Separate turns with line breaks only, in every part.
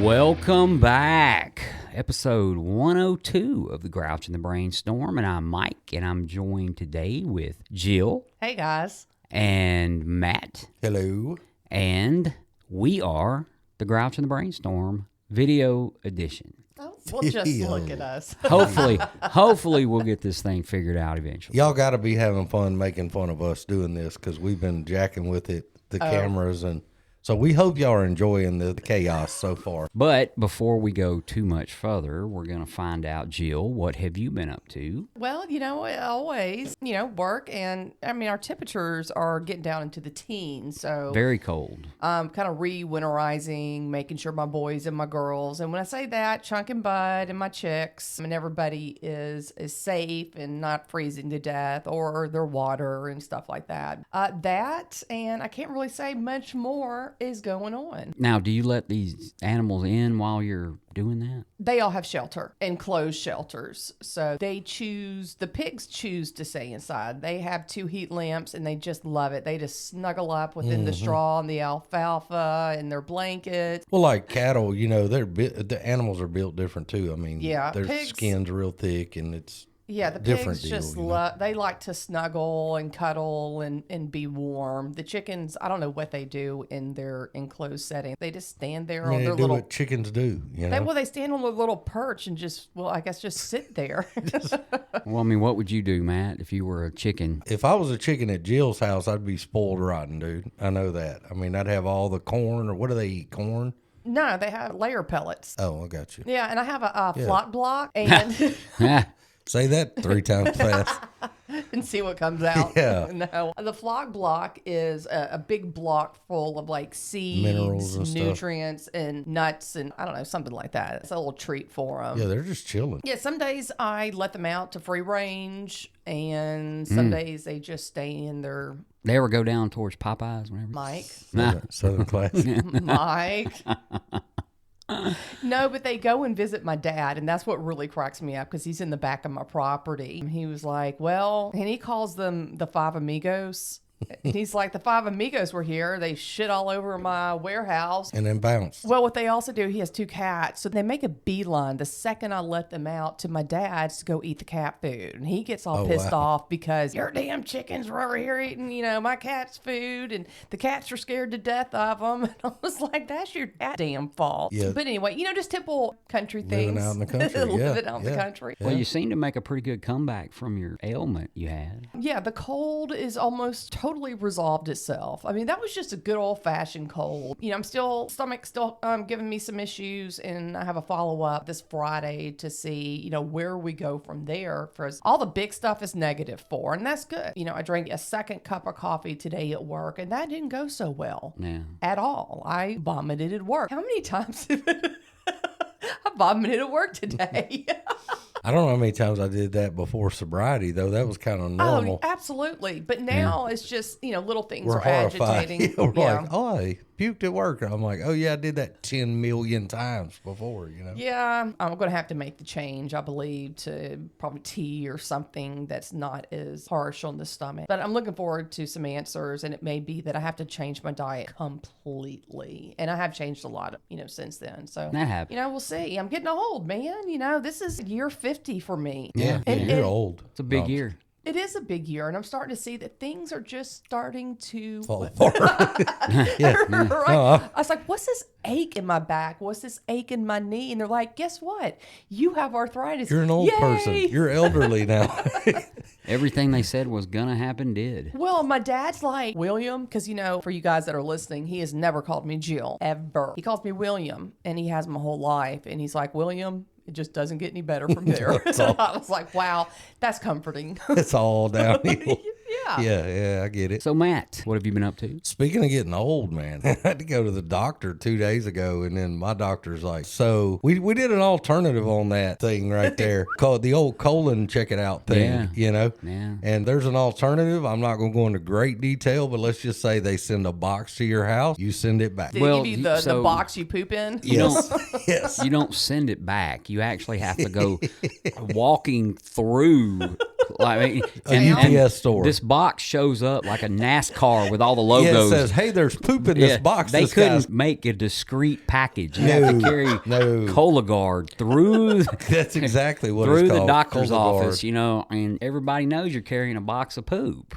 Welcome back. Episode 102 of the Grouch and the Brainstorm. And I'm Mike, and I'm joined today with Jill.
Hey, guys.
And Matt.
Hello.
And we are the Grouch and the Brainstorm Video Edition.
Oh, well, just look at us.
Hopefully we'll get this thing figured out eventually.
Y'all got to be having fun making fun of us doing this because we've been jacking with it, the cameras, and so we hope y'all are enjoying the chaos so far.
But before we go too much further, we're going to find out, Jill, what have you been up to?
Well, always, work. And I mean, our temperatures are getting down into the teens. So
Very cold.
kind of re-winterizing, making sure my boys and my girls. And when I say that, Chunk and Bud and my chicks, and everybody is safe and not freezing to death or their water and stuff like that. That, and I can't really say much more is going on.
Now, do you let these animals in while you're doing that?
They all have shelter, enclosed shelters. So the pigs choose to stay inside. They have 2 heat lamps and they just love it. They just snuggle up within the straw and the alfalfa and their blankets.
Well, like cattle, the animals are built different too. I mean, their
pigs,
skin's real thick and it's
the
different
pigs just they like to snuggle and cuddle and be warm. The chickens, I don't know what they do in their enclosed setting. They just stand there on their little.
What chickens do,
They stand on a little perch and just sit there.
Well, I mean, what would you do, Matt, if you were a chicken?
If I was a chicken at Jill's house, I'd be spoiled rotten, dude. I know that. I mean, I'd have all the corn, or what do they eat? Corn?
No, they have layer pellets.
Oh, I got you.
Yeah, and I have a flock block and.
Say that 3 times fast.
And see what comes out.
Yeah.
No. The flock block is a big block full of like seeds,
minerals and
nutrients, and nuts, and I don't know, something like that. It's a little treat for them.
Yeah, they're just chilling.
Yeah, some days I let them out to free range, and some days they just stay in their.
They ever go down towards Popeyes? Whenever?
Mike.
Southern class.
Mike. No, but they go and visit my dad, and that's what really cracks me up because he's in the back of my property. He was like, well, and he calls them the 5 amigos. He's like, the 5 amigos were here. They shit all over my warehouse.
And then bounce.
Well, what they also do, he has 2 cats. So they make a beeline the second I let them out to my dad's to go eat the cat food. And he gets all pissed off because your damn chickens were over here eating, my cat's food. And the cats are scared to death of them. And I was like, that's your damn fault. Yeah. But anyway, just typical country things.
Living out in the country.
Living out in the country.
Well, you seem to make a pretty good comeback from your ailment you had.
Yeah, the cold is almost totally resolved itself. I mean, that was just a good old-fashioned cold. Stomach still giving me some issues, and I have a follow-up this Friday to see, where we go from there. For all the big stuff is negative for, and that's good. I drank a second cup of coffee today at work, and that didn't go so well at all. I vomited at work. How many times I vomited at work today?
I don't know how many times I did that before sobriety, though. That was kind of normal.
Oh, absolutely. But now it's just, little things
We're
are
horrified.
agitating.
We're like, oh, I puked at work. And I'm like, oh, yeah, I did that 10 million times before,
Yeah, I'm going to have to make the change, I believe, to probably tea or something that's not as harsh on the stomach. But I'm looking forward to some answers, and it may be that I have to change my diet completely. And I have changed a lot, since then. So,
that happens.
We'll see. I'm getting old, man. This is year 50 for me.
Yeah, you're old.
It's a big year.
It is a big year, and I'm starting to see that things are just starting to
fall apart.
Right? I was like, what's this ache in my back? What's this ache in my knee? And they're like, guess what? You have arthritis.
You're an old person. You're elderly now.
Everything they said was going to happen did.
Well, my dad's like, William, because, for you guys that are listening, he has never called me Jill, ever. He calls me William, and he has my whole life. And he's like, William, it just doesn't get any better from there. I was like, wow, that's comforting.
It's all downhill.
Yeah.
Yeah, I get it.
So, Matt, what have you been up to?
Speaking of getting old, man, I had to go to the doctor 2 days ago, and then my doctor's like, so we did an alternative on that thing right there called the old colon check it out thing,
Yeah.
And there's an alternative. I'm not going to go into great detail, but let's just say they send a box to your house. You send it back.
Did they give you the box you poop in?
Yes.
You don't send it back. You actually have to go walking through Like,
A UPS store.
This box shows up like a NASCAR with all the
Yeah,
logos.
it says, "Hey, there's poop in this box."
They
This
couldn't
guy's-
make a discrete package. You have to carry
no.
Cologuard through
That's exactly what
through
it's
the
called.
doctor's
Cologuard.
office, and everybody knows you're carrying a box of poop.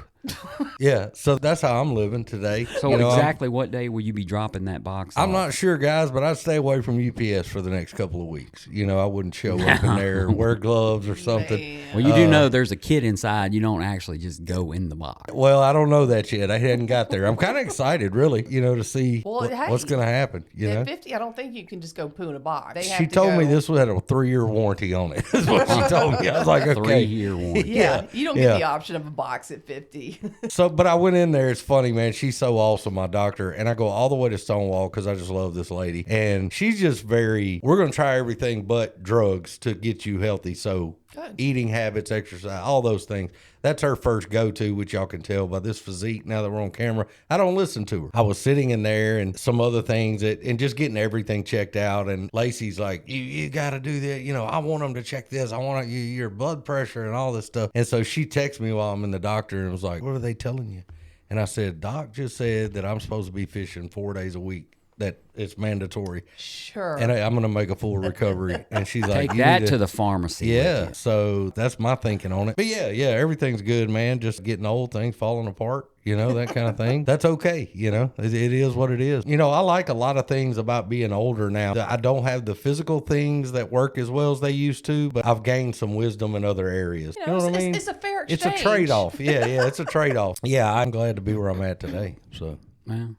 Yeah, so that's how I'm living today.
So
You know,
exactly what day will you be dropping that box
I'm
off?
not sure, guys, but I'd stay away from UPS for the next couple of weeks. I wouldn't show up in there, wear gloves or something.
Well, you do know there's a kid inside. You don't actually just go in the box.
Well, I don't know that yet. I hadn't got there. I'm kind of excited, really, to see what's going to happen.
At 50, I don't think you can just go poo in a box. They have
She
to
told me
go-
this had a 3-year warranty on it. That's what she told me. I was like, okay.
3-year warranty.
Yeah, you don't get the option of a box at 50.
So, but I went in there. It's funny, man. She's so awesome, my doctor. And I go all the way to Stonewall because I just love this lady. And she's just we're going to try everything but drugs to get you healthy. So
Good.
Eating habits, exercise, all those things. That's her first go-to, which y'all can tell by this physique now that we're on camera. I don't listen to her. I was sitting in there and some other things and just getting everything checked out. And Lacey's like, you got to do that. I want them to check this. I want your blood pressure and all this stuff. And so she texted me while I'm in the doctor and was like, what are they telling you? And I said, Doc just said that I'm supposed to be fishing 4 days a week. That it's mandatory.
Sure.
And I'm going to make a full recovery. And she's like,
Take
"You
that
need
to the pharmacy. with
Yeah,
you.
so that's my thinking on it. But yeah, everything's good, man. Just getting old, things falling apart, that kind of thing. That's okay, it is what it is. I like a lot of things about being older now. I don't have the physical things that work as well as they used to, but I've gained some wisdom in other areas. You know what I mean?
It's a fair exchange.
It's a trade-off. Yeah, it's a trade-off. Yeah, I'm glad to be where I'm at today. So.
Well,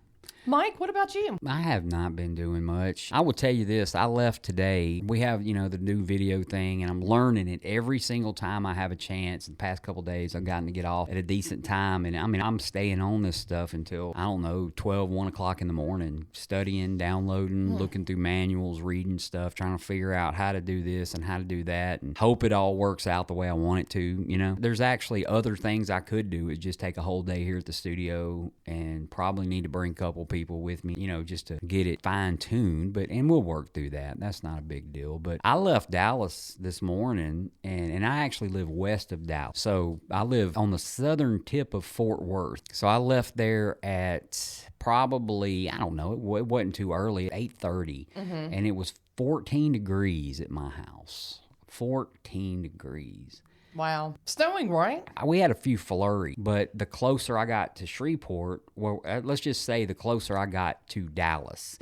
Mike, what about you?
I have not been doing much. I will tell you this. I left today. We have, the new video thing, and I'm learning it every single time I have a chance. The past couple of days, I've gotten to get off at a decent time. And, I'm staying on this stuff until, 12, 1 o'clock in the morning, studying, downloading, looking through manuals, reading stuff, trying to figure out how to do this and how to do that, and hope it all works out the way I want it to, There's actually other things I could do. It just take a whole day here at the studio and probably need to bring a couple people with me, just to get it fine-tuned, and we'll work through that. That's not a big deal. But I left Dallas this morning, and I actually live west of Dallas. So I live on the southern tip of Fort Worth. So I left there at probably, I don't know, it wasn't too early, 8:30, and it was 14 degrees at my house. 14 degrees.
Wow. Snowing, right?
We had a few flurries, but the closer I got to Shreveport, let's just say the closer I got to Dallas,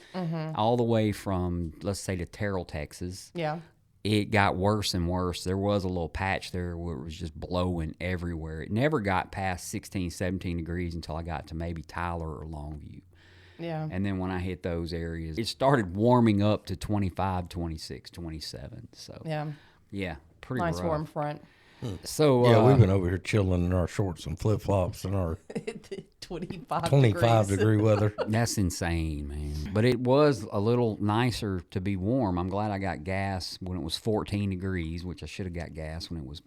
all the way from, let's say, to Terrell, Texas,
Yeah.
it got worse and worse. There was a little patch there where it was just blowing everywhere. It never got past 16, 17 degrees until I got to maybe Tyler or Longview.
Yeah.
And then when I hit those areas, it started warming up to 25, 26, 27. So, yeah, pretty
Nice
rough.
warm front.
So,
Yeah, we've been over here chilling in our shorts and flip-flops in our
25
degree weather.
That's insane, man. But it was a little nicer to be warm. I'm glad I got gas when it was 14 degrees, which I should have got gas when it was,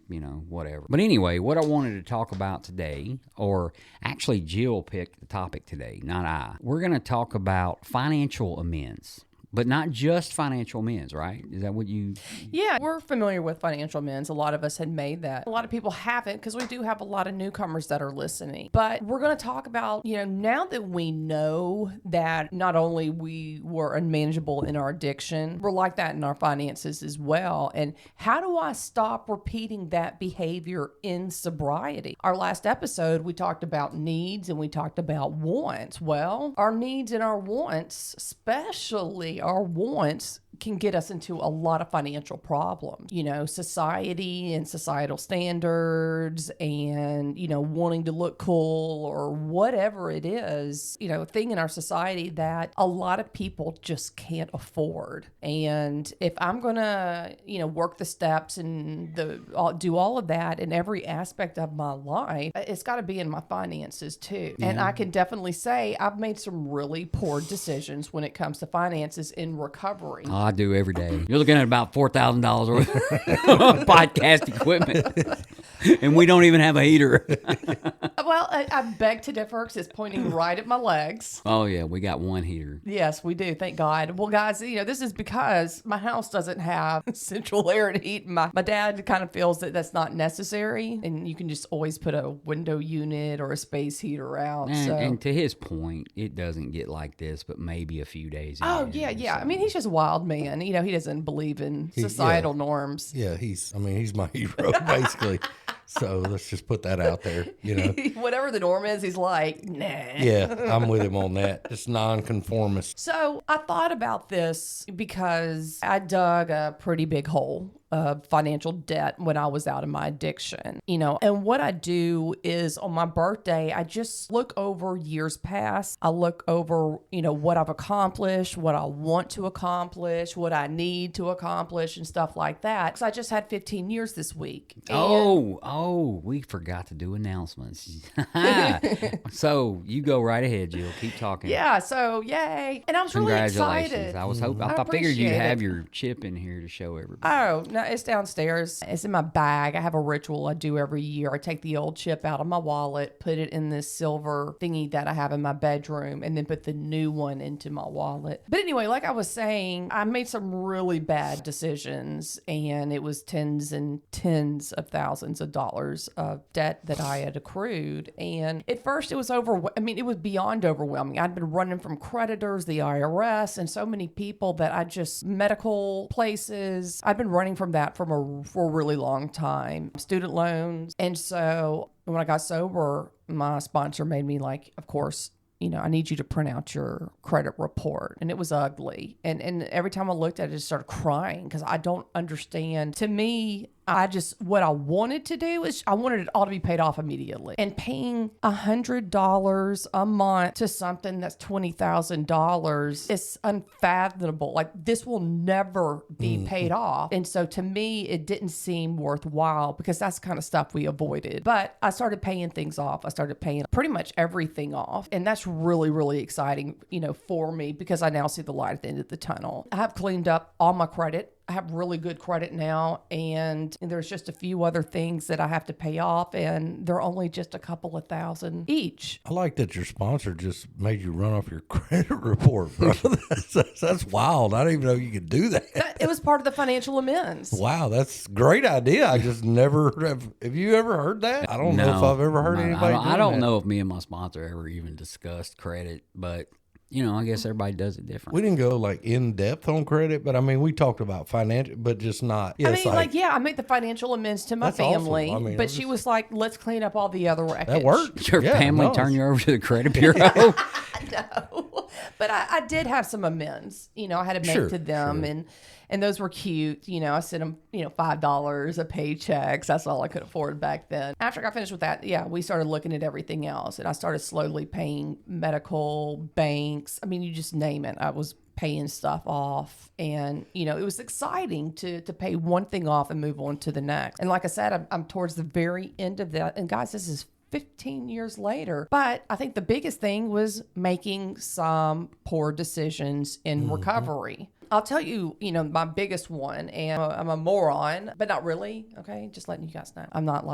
whatever. But anyway, what I wanted to talk about today, or actually Jill picked the topic today, not I. We're going to talk about financial amends. But not just financial amends, right? Is that what you...
Yeah, we're familiar with financial amends. A lot of us had made that. A lot of people haven't because we do have a lot of newcomers that are listening. But we're going to talk about, now that we know that not only we were unmanageable in our addiction, we're like that in our finances as well. And how do I stop repeating that behavior in sobriety? Our last episode, we talked about needs and we talked about wants. Well, our needs and our wants, especially our wants, can get us into a lot of financial problems. Society and societal standards and, wanting to look cool or whatever it is, a thing in our society that a lot of people just can't afford. And if I'm going to, work the steps and do all of that in every aspect of my life, it's got to be in my finances too. Yeah. And I can definitely say I've made some really poor decisions when it comes to finances in recovery.
I do every day. You're looking at about $4,000 worth of podcast equipment, and we don't even have a heater.
Well, I beg to differ because it's pointing right at my legs.
Oh, yeah, we got one heater.
Yes, we do. Thank God. Well, guys, this is because my house doesn't have central air and heat. My dad kind of feels that that's not necessary, and you can just always put a window unit or a space heater out.
And to his point, it doesn't get like this, but maybe a few days.
Oh, yeah. I mean, he's just a wild man. He doesn't believe in societal norms.
Yeah, he's my hero, basically. So let's just put that out there,
Whatever the norm is, he's like, nah.
Yeah, I'm with him on that. Just nonconformist.
So I thought about this because I dug a pretty big hole of financial debt when I was out of my addiction, and what I do is on my birthday, I just look over years past. I look over, what I've accomplished, what I want to accomplish, what I need to accomplish and stuff like that. Because I just had 15 years this week.
Oh, we forgot to do announcements. So you go right ahead, Jill. Keep talking.
Yeah, so yay. And I was really excited.
I was hoping, I figured you'd have your chip in here to show everybody.
Oh, no, it's downstairs. It's in my bag. I have a ritual I do every year. I take the old chip out of my wallet, put it in this silver thingy that I have in my bedroom, and then put the new one into my wallet. But anyway, like I was saying, I made some really bad decisions, and it was tens and tens of thousands of dollars of debt that I had accrued. And at first it was it was beyond overwhelming. I'd been running from creditors, the IRS, and so many people that medical places. I'd been running from that for a really long time. Student loans. And so when I got sober, my sponsor made me of course, I need you to print out your credit report. And it was ugly. And every time I looked at it, I just started crying because I don't understand. To me, what I wanted to do is I wanted it all to be paid off immediately. And paying $100 a month to something that's $20,000 is unfathomable. This will never be paid off. And so to me, it didn't seem worthwhile because that's the kind of stuff we avoided. But I started paying things off. I started paying pretty much everything off. And that's really, really exciting, for me because I now see the light at the end of the tunnel. I have cleaned up all my credit. I have really good credit now, and there's just a few other things that I have to pay off, and they're only just a couple of thousand each.
I like that your sponsor just made you run off your credit report, bro. That's wild. I didn't even know you could do that.
It was part of the financial amends.
Wow, that's a great idea. I just never have you ever heard that? I don't know if I've ever heard anybody
I don't know if me and my sponsor ever even discussed credit, but I guess everybody does it different.
We didn't go in depth on credit, but we talked about financial, but just not. Yeah,
I made the financial amends to my family,
awesome.
but she was like, let's clean up all the other wreckage.
That worked.
Your family turn you over to the credit bureau?
No, but I did have some amends, I had to make to them, and those were cute. I sent them, $5 a paychecks. That's all I could afford back then. After I got finished with that, we started looking at everything else, and I started slowly paying medical, banks. You just name it. I was paying stuff off, and it was exciting to pay one thing off and move on to the next. And like I said, I'm towards the very end of that. And guys, this is 15 years later. But I think the biggest thing was making some poor decisions in recovery. I'll tell you, my biggest one, and I'm a moron, but not really. Okay. Just letting you guys know. I'm not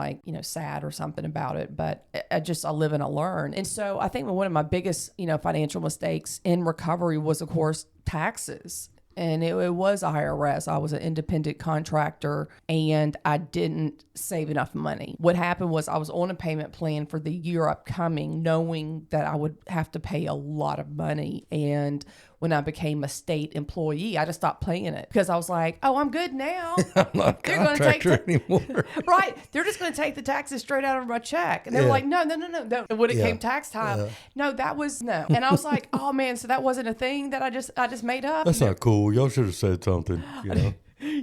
sad or something about it, but I live and I learn. And so I think one of my biggest, financial mistakes in recovery was, of course, taxes. And it was IRS. I was an independent contractor, and I didn't save enough money. What happened was I was on a payment plan for the year upcoming, knowing that I would have to pay a lot of money. And when I became a state employee, I just stopped paying it because I was like, oh, I'm good now.
I'm not a contractor anymore.
Right. They're just going to take the taxes straight out of my check. And they were like, no. And when it came tax time, no. And I was like, oh, man, so that wasn't a thing that I just made up?
That's not cool. Y'all should have said something,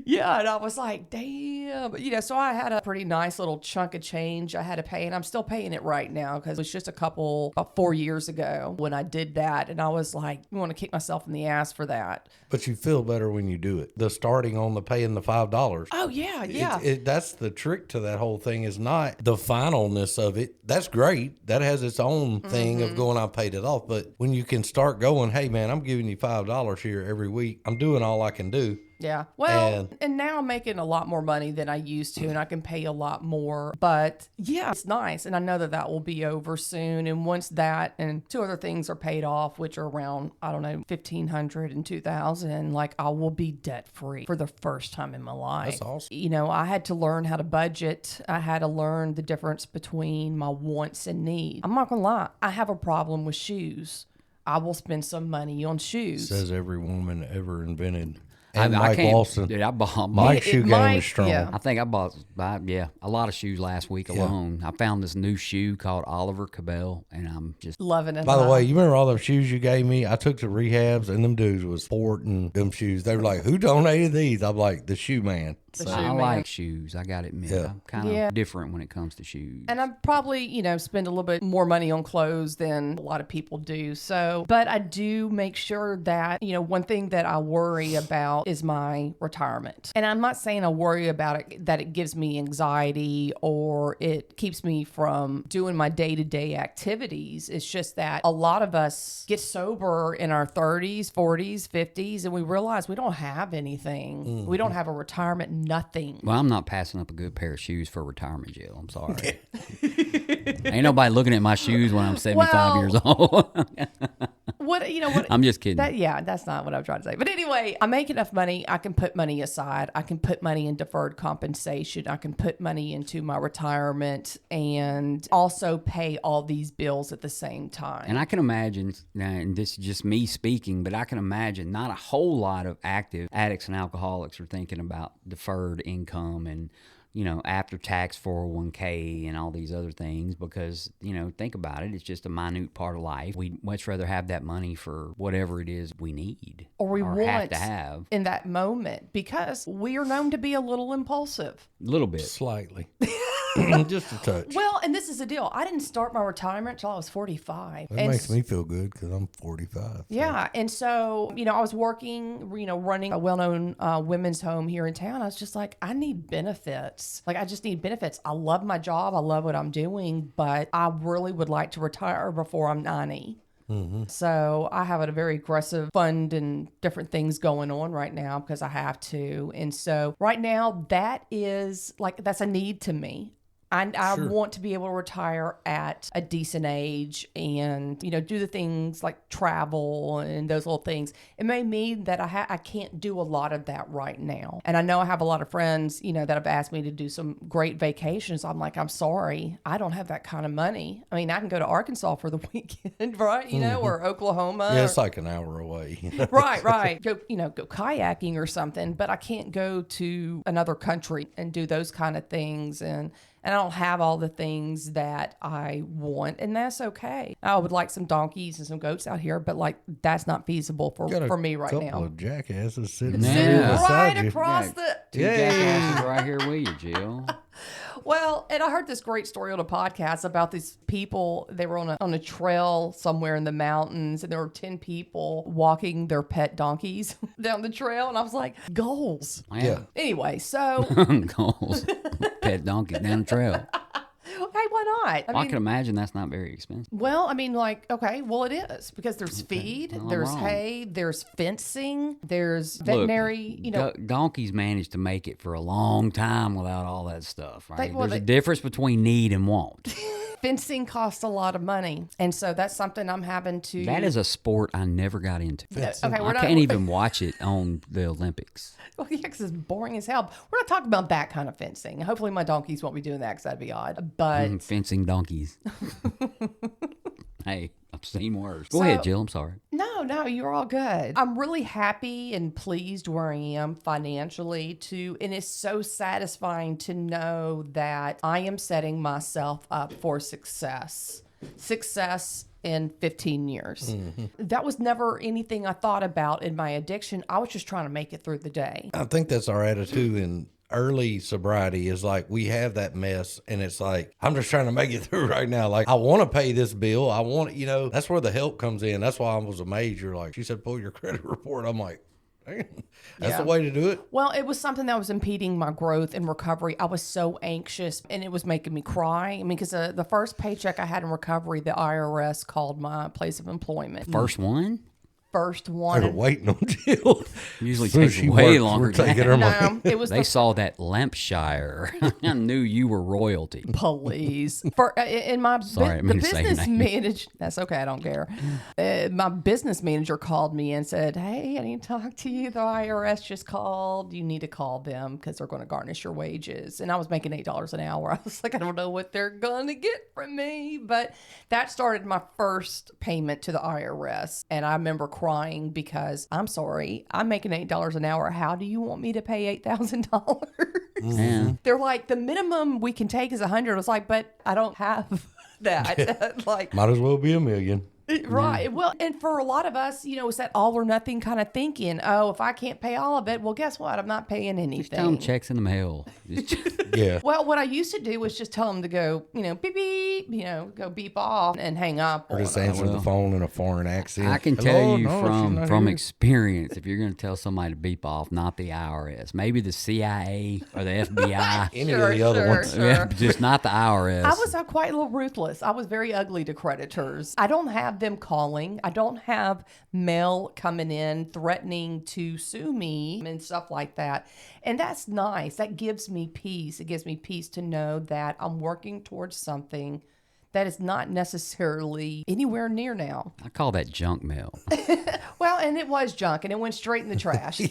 Yeah, and I was like, damn. So I had a pretty nice little chunk of change I had to pay, and I'm still paying it right now because it was just about 4 years ago when I did that, and I was like, I want to kick myself in the ass for that.
But you feel better when you do it. The starting on the paying the $5.
Oh, yeah.
That's the trick to that whole thing is not the finalness of it. That's great. That has its own thing of going, I paid it off. But when you can start going, hey, man, I'm giving you $5 here every week. I'm doing all I can do.
Yeah. Well,
And-
and now I'm making a lot more money than I used to, and I can pay a lot more. But yeah, it's nice. And I know that will be over soon. And once that and two other things are paid off, which are around, I don't know, 1,500 and 2,000, like I will be debt free for the first time in my life.
That's awesome.
You know, I had to learn how to budget. I had to learn the difference between my wants and needs. I'm not going to lie, I have a problem with shoes. I will spend some money on shoes.
Says every woman ever invented.
I
And Mike
can't-
Lawson.
Dude, I bought
Mike's shoe game
Mike,
is strong.
yeah.
I think I bought a lot of shoes last week alone. I found this new shoe called Oliver Cabell, and I'm just
Loving it.
By the way, you remember all them shoes you gave me? I took to rehabs, and them dudes was sporting them shoes. They were like, "Who donated these?" I'm like, "The shoe man."
The
So-
shoe
I
man.
like shoes. I got to admit,
Yeah.
I'm kind of
Yeah.
different when it comes to shoes.
And I probably, spend a little bit more money on clothes than a lot of people do. So, but I do make sure that, one thing that I worry about is my retirement. And I'm not saying I worry about it, that it gives me anxiety or it keeps me from doing my day-to-day activities. It's just that a lot of us get sober in our 30s, 40s, 50s, and we realize we don't have anything. We don't have a retirement, nothing.
Well, I'm not passing up a good pair of shoes for retirement, Jill. I'm sorry. Ain't nobody looking at my shoes when I'm 75
Well,
years old.
What
I'm just kidding.
that's not what I'm trying to say. But anyway, I make enough money. I can put money aside. I can put money in deferred compensation. I can put money into my retirement and also pay all these bills at the same time.
And I can imagine, and this is just me speaking, but I can imagine not a whole lot of active addicts and alcoholics are thinking about deferred income and, after tax 401k and all these other things because, think about it. It's just a minute part of life. We'd much rather have that money for whatever it is we need
or we
have
want
to have.
in that moment because we are known to be a little impulsive.
A little bit.
Slightly. Just a touch.
Well, and this is the deal. I didn't start my retirement until I was 45.
That
And
makes me feel good because I'm 45. So.
Yeah. And so, I was working, running a well-known women's home here in town. I was just like, I need benefits. Like, I just need benefits. I love my job. I love what I'm doing, but I really would like to retire before I'm 90. So I have a very aggressive fund and different things going on right now because I have to. And so right now that is that's a need to me. I
Sure.
want to be able to retire at a decent age and, do the things like travel and those little things. It may mean that I can't do a lot of that right now. And I know I have a lot of friends, that have asked me to do some great vacations. I'm like, I'm sorry, I don't have that kind of money. I mean, I can go to Arkansas for the weekend, right? Or Oklahoma.
Yeah, it's like an hour away.
Right. Go kayaking or something, but I can't go to another country and do those kind of things. And I don't have all the things that I want, and that's okay. I would like some donkeys and some goats out here, but that's not feasible for me right
couple
now.
of jackasses sitting
Yeah.
there beside
Right
you.
across
Yeah.
the.
Two
Yay.
jackasses right here with you, Jill.
Well, and I heard this great story on a podcast about these people. They were on a trail somewhere in the mountains, and there were 10 people walking their pet donkeys down the trail, and I was like, goals.
Yeah.
Anyway, so
Goals. Pet donkeys down the trail.
hey, why not?
I can imagine that's not very expensive.
Well, I mean, okay, well, it is because there's feed,
Well, I'm
there's
wrong.
hay, there's fencing, there's veterinary,
Donkeys managed to make it for a long time without all that stuff, right?
well,
There's
they-
a difference between need and want.
fencing costs a lot of money. And so that's something I'm having to.
That is a sport I never got into.
Okay,
I can't even watch it on the Olympics.
Well, yeah, because it's boring as hell. We're not talking about that kind of fencing. Hopefully, my donkeys won't be doing that because that'd be odd. But
Fencing donkeys. Hey, I've seen worse. Go ahead, Jill. I'm sorry.
no, you're all good. I'm really happy and pleased where I am financially too. And it's so satisfying to know that I am setting myself up for success. Success in 15 years. That was never anything I thought about in my addiction. I was just trying to make it through the day.
I think that's our attitude in early sobriety is like we have that mess and it's like I'm just trying to make it through right now. Like I want to pay this bill. I want, that's where the help comes in. That's why I was amazed. You're like, she said, pull your credit report. I'm like, "Dang, that's
Yeah.
the way to do it.
Well, it was something that was impeding my growth and recovery. I was so anxious and it was making me cry. I mean, because the first paycheck I had in recovery, the IRS called my place of employment.
First one?
first one.
They're waiting until
Usually
soon
takes
she
way
works,
longer
we're
than
taking
that.
her money.
No, it was
They saw that Lampshire. I knew you were royalty.
police. For in my
Sorry, I
the
didn't mean to say your
business
name.
manager. That's okay. I don't care. My business manager called me and said, "Hey, I need to talk to you. The IRS just called. You need to call them because they're going to garnish your wages." And I was making $8 an hour. I was like, I don't know what they're going to get from me, but that started my first payment to the IRS. And I remember crying because I'm sorry, I'm making $8 an hour. How do you want me to pay $8,000?
Yeah.
They're like, the minimum we can take is 100. I was like, but I don't have that. Like,
Might as well be $1 million.
right. Well, and for a lot of us, it's that all or nothing kind of thinking. Oh, if I can't pay all of it, well, guess what? I'm not paying anything.
Tell them checks in the mail.
Yeah.
Well, what I used to do was just tell them to go, beep, beep, go beep off and hang up.
Or just
on 'em.
answer the phone in a foreign accent.
I can
Hello?
tell you
No, she's not
from
here.
experience, if you're going to tell somebody to beep off, not the IRS, maybe the CIA or the FBI.
Any of the other ones.
Sure.
Yeah, just not the IRS.
I was quite a little ruthless. I was very ugly to creditors. I don't have them calling. I don't have mail coming in threatening to sue me and stuff like that. And that's nice. That gives me peace. It gives me peace to know that I'm working towards something that is not necessarily anywhere near now.
I call that junk mail.
Well, and it was junk and it went straight in the trash.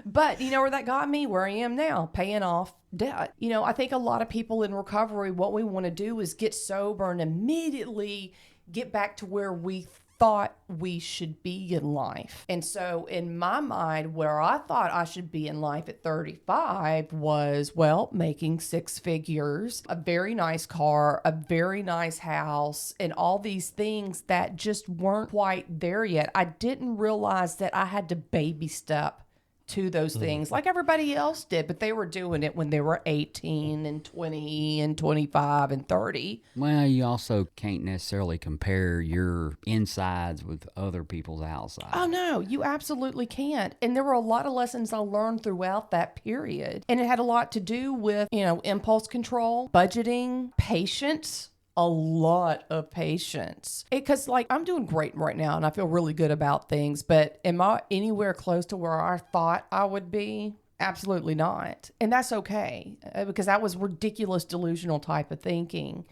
But you know where that got me? Where I am now, paying off debt. I think a lot of people in recovery, what we want to do is get sober and immediately get back to where we thought we should be in life. And so in my mind, where I thought I should be in life at 35 was, well, making 6 figures, a very nice car, a very nice house, and all these things that just weren't quite there yet. I didn't realize that I had to baby step to those things like everybody else did, but they were doing it when they were 18 and 20 and 25 and 30.
Well, you also can't necessarily compare your insides with other people's outsides.
Oh, no, you absolutely can't. And there were a lot of lessons I learned throughout that period. And it had a lot to do with, impulse control, budgeting, patience. A lot of patience. Because, I'm doing great right now and I feel really good about things, but am I anywhere close to where I thought I would be? Absolutely not. And that's okay because that was ridiculous, delusional type of thinking.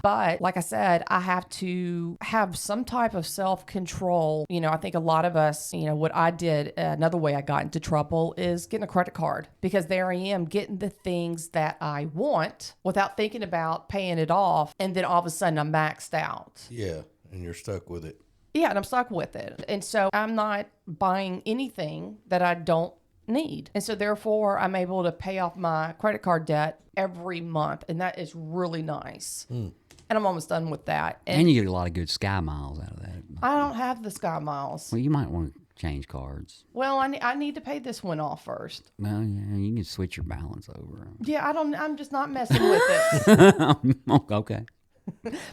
But like I said, I have to have some type of self-control. I think a lot of us, what I did, another way I got into trouble is getting a credit card because there I am getting the things that I want without thinking about paying it off. And then all of a sudden I'm maxed out.
Yeah, and you're stuck with it.
Yeah, and I'm stuck with it. And so I'm not buying anything that I don't need. And so therefore I'm able to pay off my credit card debt every month. And that is really nice. And I'm almost done with that.
And you get a lot of good Sky Miles out of that.
I don't have the Sky Miles.
Well, you might want to change cards.
Well, I need to pay this one off first.
Well, yeah, you can switch your balance over.
Yeah, I'm just not messing with it.
Okay.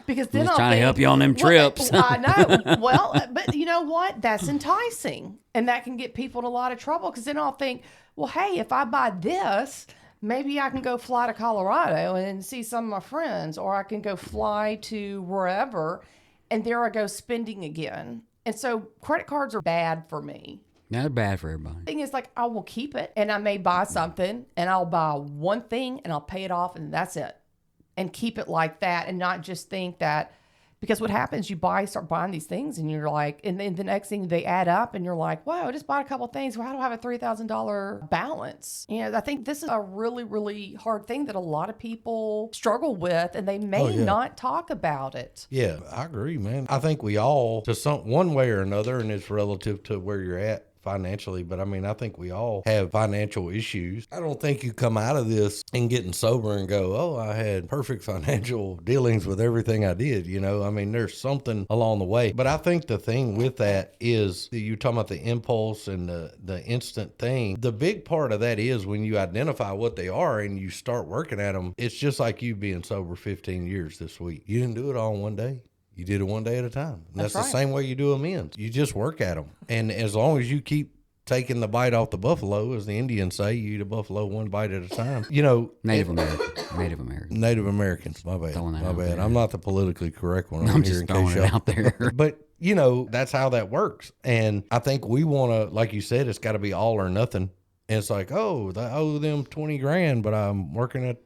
Because then
Just
I'll
trying to
think,
help you on them trips.
I know. Well, but you know what? That's enticing. And that can get people in a lot of trouble because then I'll think, well, hey, if I buy this, maybe I can go fly to Colorado and see some of my friends, or I can go fly to wherever, and there I go spending again. And so credit cards are bad for me.
They're bad for everybody.
Thing is, I will keep it and I may buy something and I'll buy one thing and I'll pay it off and that's it. And keep it like that and not just think that, because what happens, you start buying these things and you're like, and then the next thing they add up and you're like, wow, I just bought a couple of things. Well, how do I have a $3,000 balance? I think this is a really, really hard thing that a lot of people struggle with and they may not talk about it.
Yeah, I agree, man. I think we all, to one way or another, and it's relative to where you're at financially, but I think we all have financial issues. I don't think you come out of this and getting sober and go, oh, I had perfect financial dealings with everything I did. There's something along the way. But I think the thing with that is you're talking about the impulse and the instant thing. The big part of that is when you identify what they are and you start working at them, it's just like you being sober 15 years this week. You didn't do it all in one day. You did it one day at a time. And that's
right.
the same way you do amends. You just work at them. And as long as you keep taking the bite off the buffalo, as the Indians say, you eat a buffalo one bite at a time.
Native American.
Native Americans. My bad.
Throwing that
My
out
bad.
there.
I'm not the politically correct one.
I'm
here
just
in
throwing
case
it
y'all-
out there.
But you know, that's how that works. And I think we want to, like you said, it's got to be all or nothing. And it's like, oh, I owe them 20 grand, but I'm working at,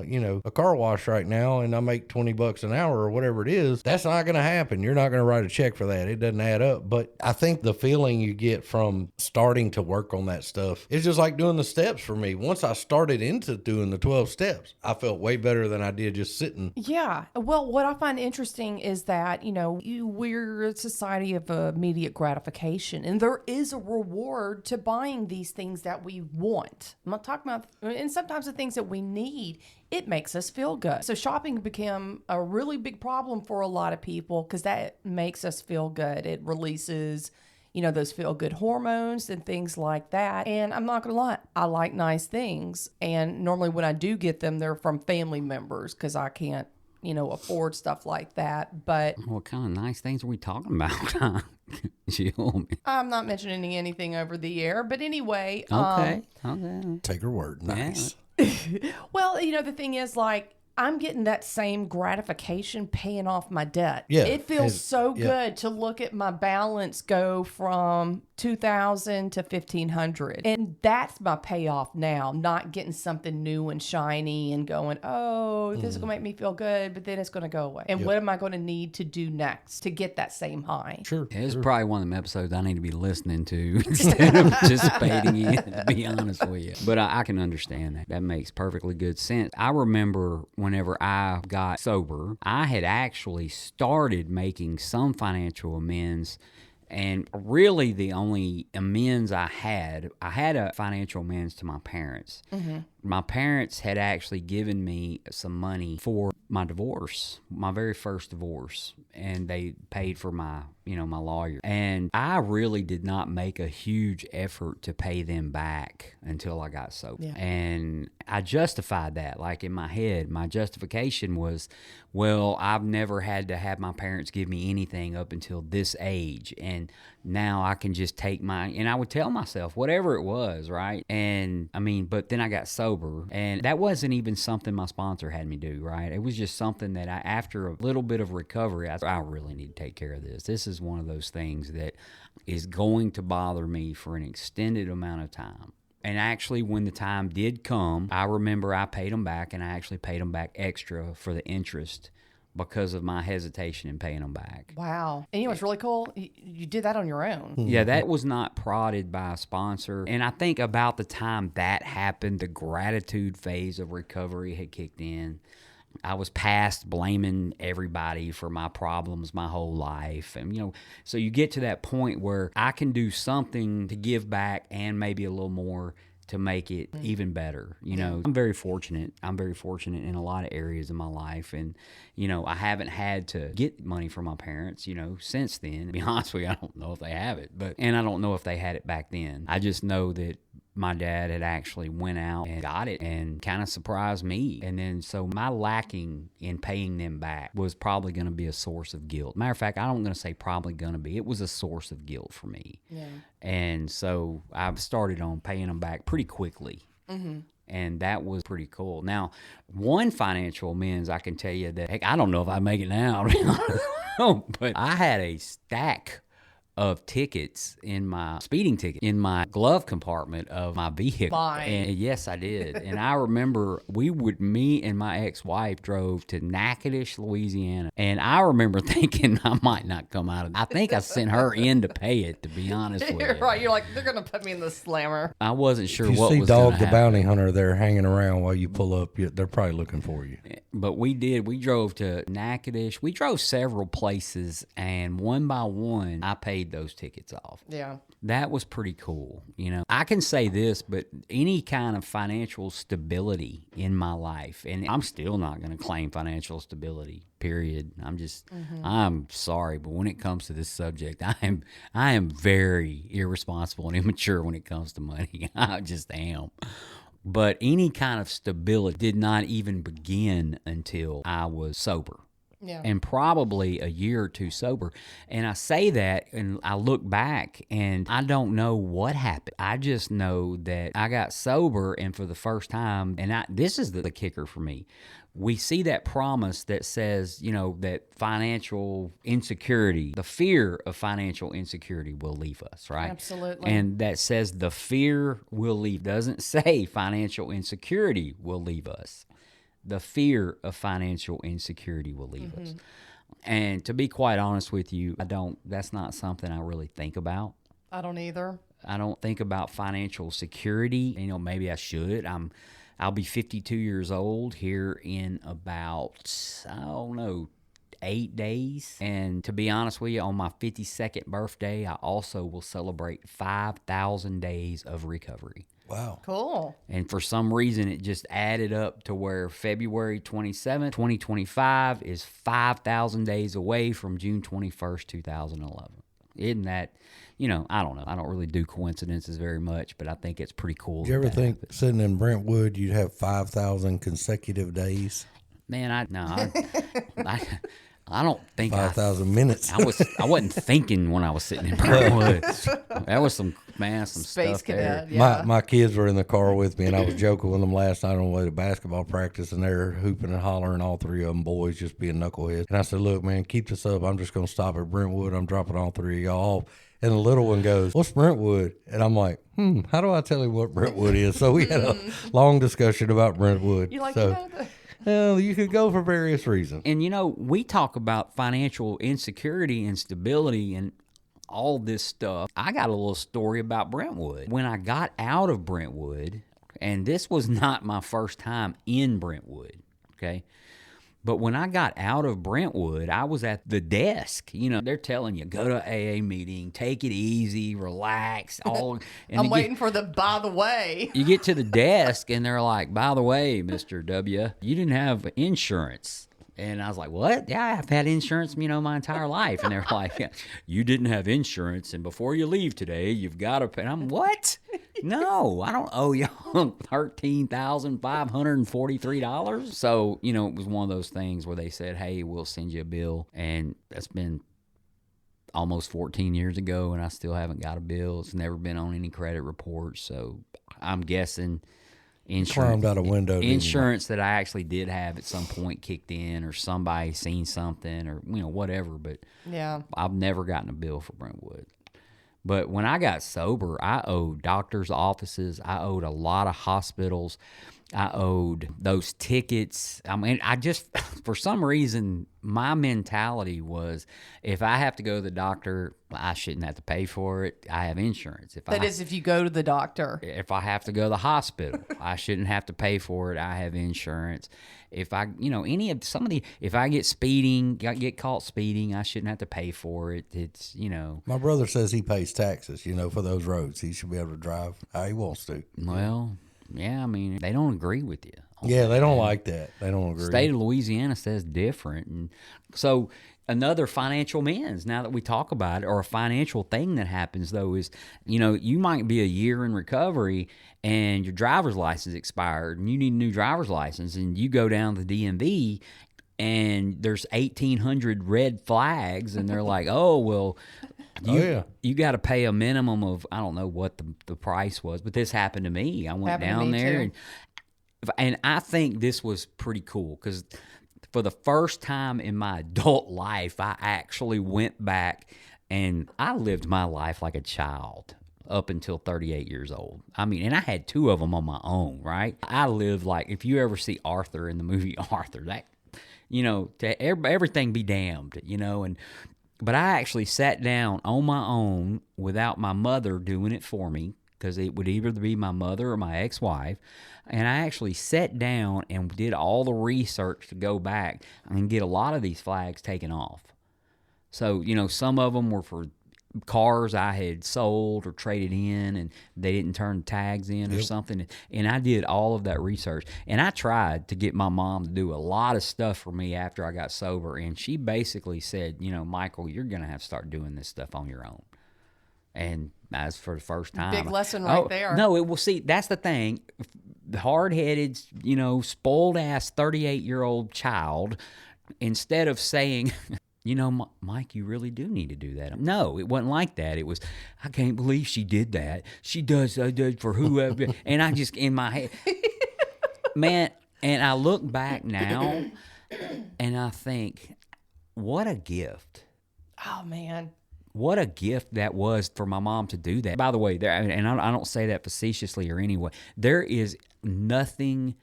you know, a car wash right now and I make $20 an hour or whatever it is. That's not going to happen. You're not going to write a check for that. It doesn't add up. But I think the feeling you get from starting to work on that stuff is just like doing the steps for me. Once I started into doing the 12 steps, I felt way better than I did just sitting.
Yeah. Well, what I find interesting is that, you know, we're a society of immediate gratification, and there is a reward to buying these things that we want. I'm not talking about, and sometimes the things that we need, it makes us feel good. So shopping became a really big problem for a lot of people because that makes us feel good. It releases, you know, those feel good hormones and things like that. And I'm not going to lie, I like nice things. And normally when I do get them, they're from family members because I can't, you know, afford stuff like that. But
What kind of nice things are we talking about? Jill?
I'm not mentioning anything over the air. But anyway,
Okay.
Take her word. Nice.
well, you know, the thing is, like, I'm getting that same gratification paying off my debt.
Yeah,
It feels so
yeah.
good to look at my balance go from 2,000 to 1,500. And that's my payoff now, not getting something new and shiny and going, oh, this is going to make me feel good, but then it's going to go away. And what am I going to need to do next to get that same high?
Sure.
Yeah, it's probably one of them episodes I need to be listening to instead of participating in, to be honest with you. But I can understand that. That makes perfectly good sense. I remember whenever I got sober, I had actually started making some financial amends. And really the only amends I had a financial amends to my parents. Mm-hmm. My parents had actually given me some money for my divorce, my very first divorce, and they paid for my lawyer. And I really did not make a huge effort to pay them back until I got sober. Yeah. And I justified that. Like in my head, my justification was, well, I've never had to have my parents give me anything up until this age. And now I can just take and I would tell myself whatever it was, right? And I mean, but then I got sober, and that wasn't even something my sponsor had me do, right? It was just something that after a little bit of recovery, I really need to take care of this. This is one of those things that is going to bother me for an extended amount of time. And actually, when the time did come, I remember I paid them back, and I actually paid them back extra for the interest because of my hesitation in paying them back.
Wow. And you know what's really cool? You did that on your own.
Yeah, that was not prodded by a sponsor. And I think about the time that happened, the gratitude phase of recovery had kicked in. I was past blaming everybody for my problems my whole life. And, so you get to that point where I can do something to give back and maybe a little more to make it even better. I'm very fortunate. I'm very fortunate in a lot of areas of my life. And, I haven't had to get money from my parents, since then. To be honest with you, I don't know if they have it, and I don't know if they had it back then. I just know that my dad had actually went out and got it and kind of surprised me. And then so my lacking in paying them back was probably going to be a source of guilt. Matter of fact, I'm going to say probably going to be. It was a source of guilt for me. Yeah. And so I've started on paying them back pretty quickly. Mm-hmm. And that was pretty cool. Now, one financial amends, I can tell you that, heck, I don't know if I make it now, but I had a stack of tickets in my speeding ticket in my glove compartment of my vehicle.
Fine.
And yes, I did. And I remember me and my ex-wife drove to Natchitoches, Louisiana. And I remember thinking I might not come out of it. I think I sent her in to pay it, to be honest with you.
Right. You're like, they're going to put me in the slammer.
I wasn't sure
If
what
you
was
see
going
Dog
to
the
happen.
bounty hunter there hanging around while you pull up, they're probably looking for you.
But we did. We drove to Natchitoches. We drove several places, and one by one, I paid those tickets off.
Yeah.
That was pretty cool. I can say this, but any kind of financial stability in my life, and I'm still not going to claim financial stability, period. I'm sorry, but when it comes to this subject, I am very irresponsible and immature when it comes to money. I just am. But any kind of stability did not even begin until I was sober.
Yeah.
and probably a year or two sober. And I say that and I look back and I don't know what happened. I just know that I got sober, and for the first time, and this is the kicker for me. We see that promise that says, that financial insecurity, the fear of financial insecurity will leave us, right?
Absolutely.
And that says the fear will leave. Doesn't say financial insecurity will leave us. The fear of financial insecurity will leave us. And to be quite honest with you, that's not something I really think about.
I don't either.
I don't think about financial security. Maybe I should. I'll be 52 years old here in about, I don't know, 8 days. And to be honest with you, on my 52nd birthday, I also will celebrate 5,000 days of recovery.
Wow.
Cool.
And for some reason, it just added up to where February 27th, 2025 is 5,000 days away from June 21st, 2011. Isn't that, I don't know. I don't really do coincidences very much, but I think it's pretty cool.
Did you ever think sitting in Brentwood you'd have 5,000 consecutive days?
Man, I don't think
5,000 minutes.
I wasn't thinking when I was sitting in Brentwood. That was some
Space
stuff
cadet,
there.
yeah.
My kids were in the car with me, and I was joking with them last night on the way to basketball practice, and they're hooping and hollering, all three of them boys just being knuckleheads. And I said, look, man, keep this up. I'm just going to stop at Brentwood. I'm dropping all three of y'all off. And the little one goes, what's Brentwood? And I'm like, how do I tell him what Brentwood is? So we had a long discussion about Brentwood.
You like
so, well, you could go for various reasons.
And, we talk about financial insecurity and stability and all this stuff. I got a little story about Brentwood. When I got out of Brentwood, and this was not my first time in Brentwood, okay? But when I got out of Brentwood, I was at the desk. They're telling you, go to AA meeting, take it easy, relax. And
I'm waiting for the by the way.
You get to the desk, and they're like, by the way, Mr. W, you didn't have insurance. And I was like, what? Yeah, I've had insurance, my entire life. And they're like, yeah, you didn't have insurance, and before you leave today, you've got to pay. And I'm, what? No, I don't owe y'all $13,543. So, it was one of those things where they said, hey, we'll send you a bill. And that's been almost 14 years ago, and I still haven't got a bill. It's never been on any credit reports. So I'm guessing
Climbed out a window.
Insurance that I actually did have at some point kicked in, or somebody seen something, or whatever. But
yeah,
I've never gotten a bill for Brentwood. But when I got sober, I owed doctors' offices. I owed a lot of hospitals. I owed those tickets. I mean, I just, for some reason, my mentality was, if I have to go to the doctor, I shouldn't have to pay for it. I have insurance.
That is, if you go to the doctor.
If I have to go to the hospital, I shouldn't have to pay for it. I have insurance. If I, if I get caught speeding, I shouldn't have to pay for it. It's,
My brother says he pays taxes, for those roads. He should be able to drive how he wants to.
Well, yeah, I mean, they don't agree with you.
Yeah, they don't like that. They don't agree.
State of Louisiana says different. And so another financial amends, now that we talk about it, or a financial thing that happens, though, is, you might be a year in recovery and your driver's license expired and you need a new driver's license, and you go down to the DMV and there's 1,800 red flags, and they're like, oh, well, you got to pay a minimum of, I don't know what the price was, but this happened to me. I went down there, and I think this was pretty cool, because for the first time in my adult life, I actually went back and I lived my life like a child up until 38 years old. I mean, and I had two of them on my own, right? I lived like, if you ever see Arthur in the movie Arthur, that, to everything be damned, but I actually sat down on my own without my mother doing it for me, because it would either be my mother or my ex-wife. And I actually sat down and did all the research to go back and get a lot of these flags taken off. So, some of them were for cars I had sold or traded in, and they didn't turn tags in or something. And I did all of that research. And I tried to get my mom to do a lot of stuff for me after I got sober. And she basically said, Michael, you're going to have to start doing this stuff on your own. And that's for the first time.
Big lesson right there.
No, it will see. That's the thing. The hard-headed, spoiled-ass 38-year-old child instead of saying, Mike, you really do need to do that. No, it wasn't like that. It was, I can't believe she did that. She does for whoever. And I just, in my head, man, and I look back now and I think, what a gift.
Oh, man.
What a gift that was for my mom to do that. By the way, and I don't say that facetiously or anyway, there is nothing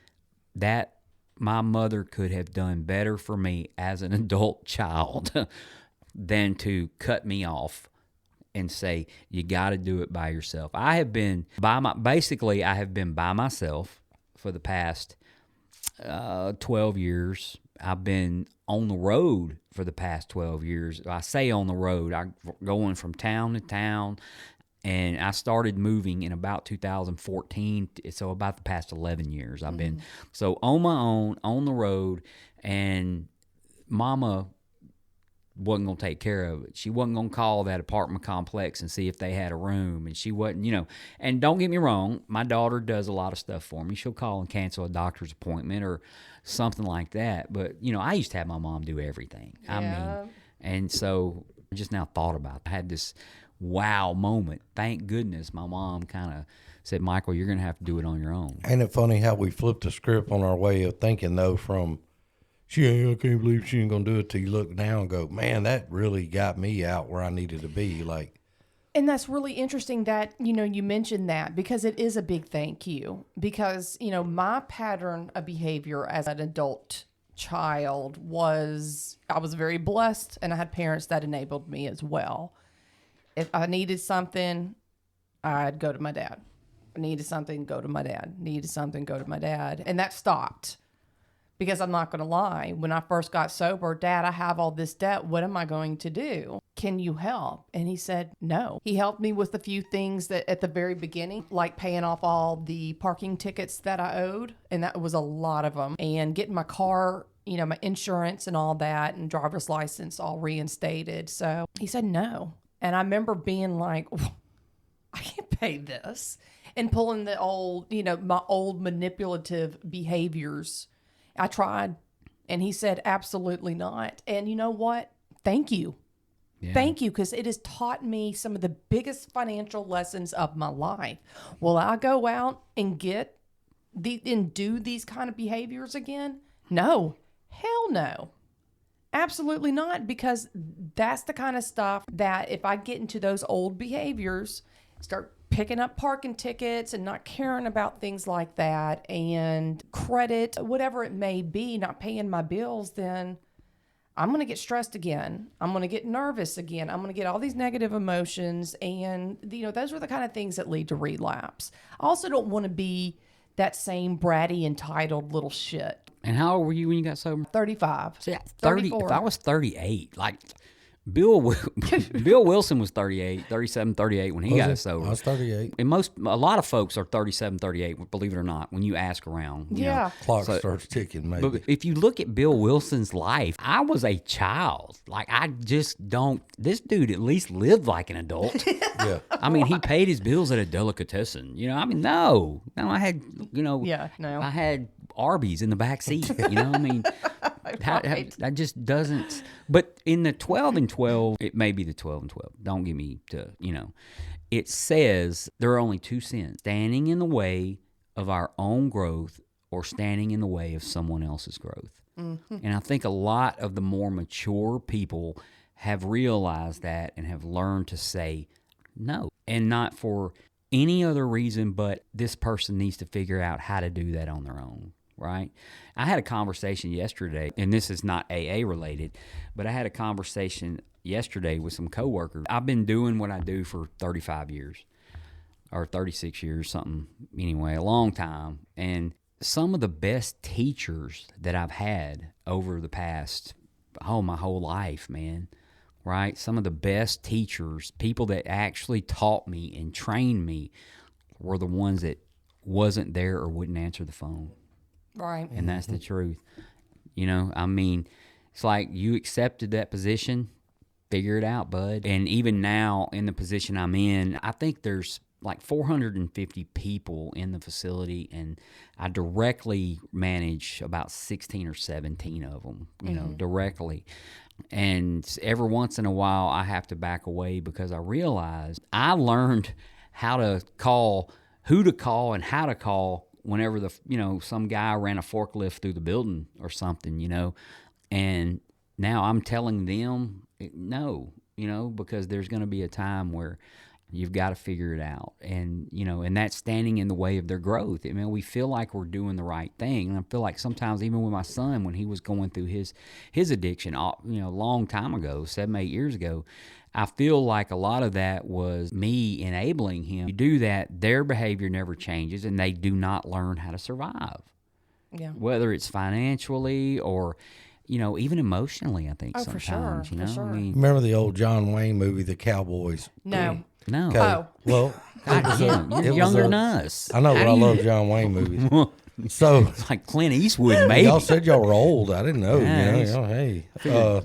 that my mother could have done better for me as an adult child than to cut me off and say, you got to do it by yourself. I have been by myself for the past 12 years. I've been on the road for the past 12 years. I say on the road, I'm going from town to town. And I started moving in about 2014, so about the past 11 years. I've been so on my own, on the road, and Mama wasn't going to take care of it. She wasn't going to call that apartment complex and see if they had a room, and she wasn't, And don't get me wrong, my daughter does a lot of stuff for me. She'll call and cancel a doctor's appointment or something like that. But, I used to have my mom do everything.
Yeah.
And so I just now thought about it. I had this wow moment. Thank goodness my mom kind of said, Michael, you're going to have to do it on your own.
Ain't it funny how we flipped the script on our way of thinking, though, from, I can't believe she ain't going to do it, till you look now and go, man, that really got me out where I needed to be. Like,
and that's really interesting that, you mentioned that, because it is a big thank you. Because, my pattern of behavior as an adult child was, I was very blessed, and I had parents that enabled me as well. If I needed something, I'd go to my dad. I needed something, go to my dad. Needed something, go to my dad. And that stopped. Because I'm not going to lie, when I first got sober, Dad, I have all this debt. What am I going to do? Can you help? And he said, no. He helped me with a few things that at the very beginning, like paying off all the parking tickets that I owed. And that was a lot of them. And getting my car, my insurance and all that, and driver's license all reinstated. So he said no. And I remember being like, I can't pay this. And pulling the old, my old manipulative behaviors. I tried. And he said, absolutely not. And you know what? Thank you. Yeah. Thank you, because it has taught me some of the biggest financial lessons of my life. Will I go out and do these kind of behaviors again? No. Hell no. Absolutely not, because that's the kind of stuff that if I get into those old behaviors, start picking up parking tickets and not caring about things like that, and credit, whatever it may be, not paying my bills, then I'm going to get stressed again. I'm going to get nervous again. I'm going to get all these negative emotions. And, those are the kind of things that lead to relapse. I also don't want to be that same bratty, entitled little shit.
And how old were you when you got sober?
35.
See, 30, 34. If I was 38, like Bill Wilson was 38, 37, 38 when he got sober.
I was 38.
And a lot of folks are 37, 38, believe it or not, when you ask around.
Yeah.
Clock starts ticking, maybe.
But if you look at Bill Wilson's life, I was a child. Like, I just don't, this dude at least lived like an adult.
Yeah.
I mean, he paid his bills at a delicatessen. No, I had,
Yeah, no.
I had Arby's in the back seat. I mean,
Right.
that just doesn't. But in the 12 and 12, it may be the 12 and 12. Don't get me to, it says there are only two sins: standing in the way of our own growth or standing in the way of someone else's growth. Mm-hmm. And I think a lot of the more mature people have realized that and have learned to say no, and not for any other reason but this person needs to figure out how to do that on their own. Right? I had a conversation yesterday, and this is not AA related, but I had a conversation yesterday with some coworkers. I've been doing what I do for 35 years or 36 years, something, anyway, a long time. And some of the best teachers that I've had over the past, my whole life, man, right? Some of the best teachers, people that actually taught me and trained me, were the ones that wasn't there or wouldn't answer the phone.
Right.
And that's the truth. I mean, it's like you accepted that position, figure it out, bud. And even now in the position I'm in, I think there's like 450 people in the facility, and I directly manage about 16 or 17 of them, you know, directly. And every once in a while, I have to back away because I realized I learned how to call, who to call, and how to call whenever some guy ran a forklift through the building or something, you know. And now I'm telling them no, you know, because there's going to be a time where you've got to figure it out. And, you know, and that's standing in the way of their growth. I mean, we feel like we're doing the right thing. And I feel like sometimes even with my son, when he was going through his addiction, you know, a long time ago, 7, 8 years ago, I feel like a lot of that was me enabling him to do that. Their behavior never changes, and they do not learn how to survive.
Yeah.
Whether it's financially or, you know, even emotionally, I think sometimes,
for sure,
you know,
for sure.
I mean,
Remember the old John Wayne movie, The Cowboys?
No.
no.
Okay.
Oh.
Well, it was
Damn, you're
it was
younger than us.
I know, but I love John Wayne movies. So
It's like Clint Eastwood, maybe.
y'all said y'all were old. I didn't know.
Yeah,
you know, hey.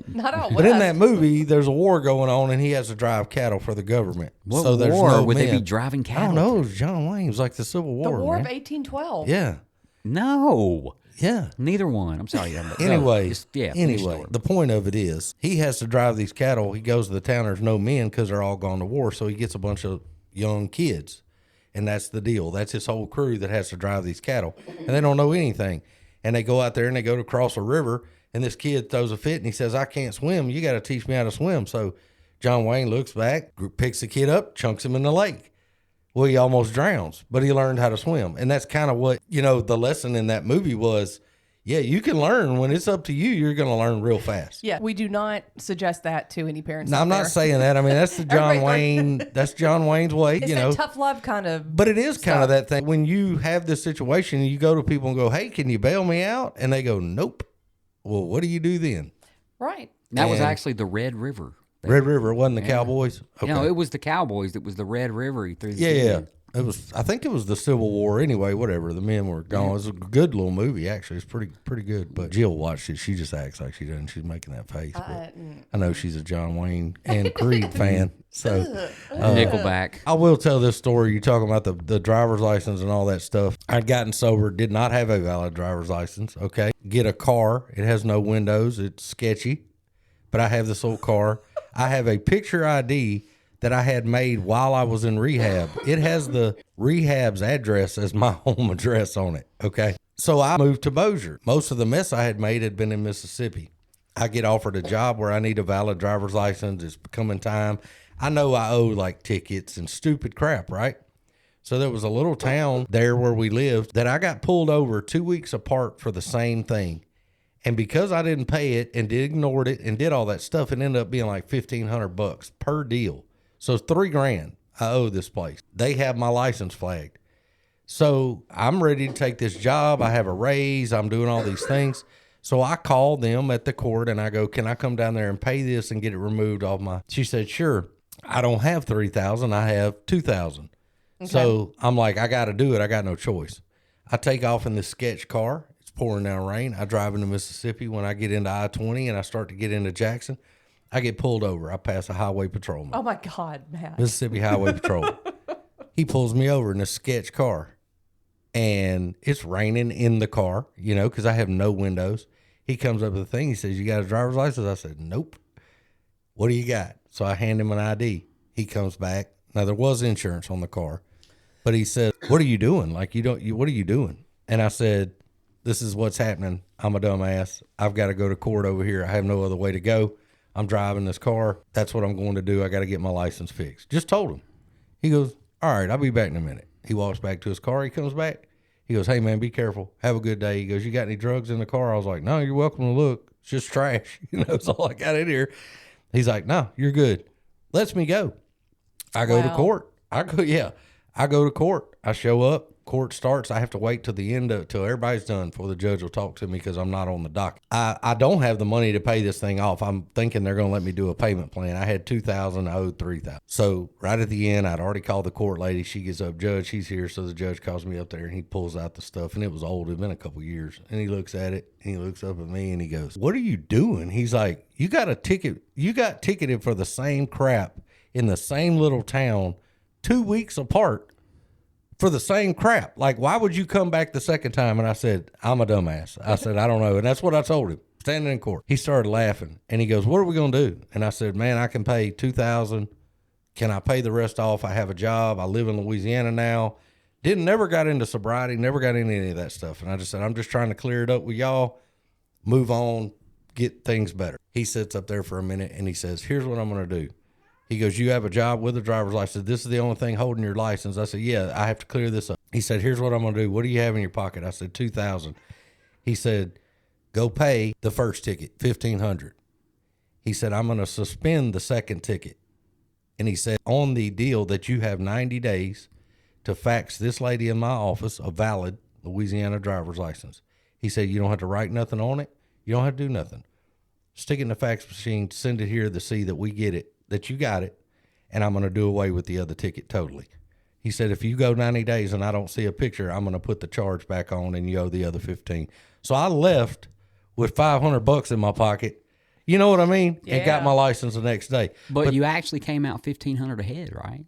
Not all
But in
West.
that movie, there's a war going on, and he has to drive cattle for the government.
What
so there's
war
no
would they
men.
be driving
I
cattle?
don't know. It was John Wayne. It was like the Civil War.
The War
man.
of 1812.
Yeah,
No,
yeah.
neither one. I'm sorry.
Anyway,
finish
anyway,
story.
the point of it is he has to drive these cattle. He goes to the town. There's no men because they're all gone to war. So he gets a bunch of young kids, and that's the deal. That's his whole crew that has to drive these cattle, and they don't know anything. And they go out there and they go to cross a river, and this kid throws a fit and he says, "I can't swim. You got to teach me how to swim." So John Wayne looks back, picks the kid up, chunks him in the lake. Well, he almost drowns, but he learned how to swim. And that's kind of what, you know, the lesson in that movie was, yeah, you can learn. When it's up to you, you're going to learn real fast.
Yeah, we do not suggest that to any parents.
Now,
out
I'm not
there.
saying that. I mean, that's the John
Everybody-
Wayne, that's John Wayne's way,
It's
you
that
know.
tough love kind of.
But it is kind of
stuff.
that thing. When you have this situation, you go to people and go, "Hey, can you bail me out?" And they go, "Nope." Well, what do you do then?
Right.
That was
And-
actually the Red River.
Red River, wasn't the Cowboys? Okay.
No, it was the Cowboys. That was the Red River. He threw the
Yeah,
kid
yeah.
in.
It was. I think it was the Civil War. Anyway, whatever. The men were gone. It was a good little movie. Actually, it's pretty good. But Jill watched it. She just acts like she doesn't. She's making that face. But I know she's a John Wayne and Creed fan. So
Nickelback.
I will tell this story. You're talking about the driver's license and all that stuff. I'd gotten sober. Did not have a valid driver's license. Okay. Get a car. It has no windows. It's sketchy. But I have this old car. I have a picture ID that I had made while I was in rehab. It has the rehab's address as my home address on it. Okay. So I moved to Bossier. Most of the mess I had made had been in Mississippi. I get offered a job where I need a valid driver's license. It's becoming time. I know I owe like tickets and stupid crap, right? So there was a little town there where we lived that I got pulled over 2 weeks apart for the same thing. And because I didn't pay it and ignored it and did all that stuff, it ended up being like $1,500 per deal. So it's $3,000 I owe this place. They have my license flagged. So I'm ready to take this job. I have a raise. I'm doing all these things. So I called them at the court and I go, "Can I come down there and pay this and get it removed off my?" She said, "Sure." I don't have $3,000. I have $2,000. So I'm like, I got to do it. I got no choice. I take off in this sketch car. It's pouring down rain. I drive into Mississippi. When I get into I-20 and I start to get into Jackson, I get pulled over. I pass a highway patrolman.
Oh my God, Matt.
Mississippi Highway Patrol. He pulls me over in a sketch car, and it's raining in the car, you know, because I have no windows. He comes up with the thing. He says, "You got a driver's license?" I said, "Nope." "What do you got?" So I hand him an ID. He comes back. Now there was insurance on the car, but he said, "What are you doing? Like what are you doing?" And I said, "This is what's happening. I'm a dumbass. I've got to go to court over here. I have no other way to go. I'm driving this car. That's what I'm going to do. I got to get my license fixed." Just told him. He goes, "All right, I'll be back in a minute." He walks back to his car. He comes back. He goes, "Hey, man, be careful. Have a good day." He goes, "You got any drugs in the car?" I was like, "No, you're welcome to look. It's just trash. You know, it's all I got in here." He's like, "No, you're good." Lets me go. I go to
Wow.
court. I go to court. I show up. Court starts. I have to wait till the end till everybody's done before the judge will talk to me because I'm not on the docket. I don't have the money to pay this thing off. I'm thinking they're going to let me do a payment plan. I had $2,000. I owed $3,000. So right at the end, I'd already called the court lady. She gets up, "Judge, she's here." So the judge calls me up there and he pulls out the stuff, and it was old. It'd been a couple years, and he looks at it and he looks up at me and he goes, "What are you doing?" He's like, "You got a ticket. You got ticketed for the same crap in the same little town 2 weeks apart for the same crap. Like, why would you come back the second time? And I said, I'm a dumbass. I said, I don't know. And that's what I told him, standing in court. He started laughing, and he goes, what are we going to do? And I said, man, I can pay $2,000. Can I pay the rest off? I have a job. I live in Louisiana now. Never got into sobriety, never got into any of that stuff. And I just said, I'm just trying to clear it up with y'all, move on, get things better. He sits up there for a minute and he says, here's what I'm going to do. He goes, you have a job with a driver's license. This is the only thing holding your license. I said, yeah, I have to clear this up. He said, here's what I'm going to do. What do you have in your pocket? I said, $2,000. He said, go pay the first ticket, $1,500. He said, I'm going to suspend the second ticket. And he said, on the deal that you have 90 days to fax this lady in my office a valid Louisiana driver's license. He said, you don't have to write nothing on it. You don't have to do nothing. Stick it in the fax machine, send it here to see that we get it, that you got it, and I'm going to do away with the other ticket totally. He said, if you go 90 days and I don't see a picture, I'm going to put the charge back on and you owe the other 15. So I left with $500 in my pocket. You know what I mean?
Yeah.
And got my license the next day.
But you actually came out $1,500 ahead, right?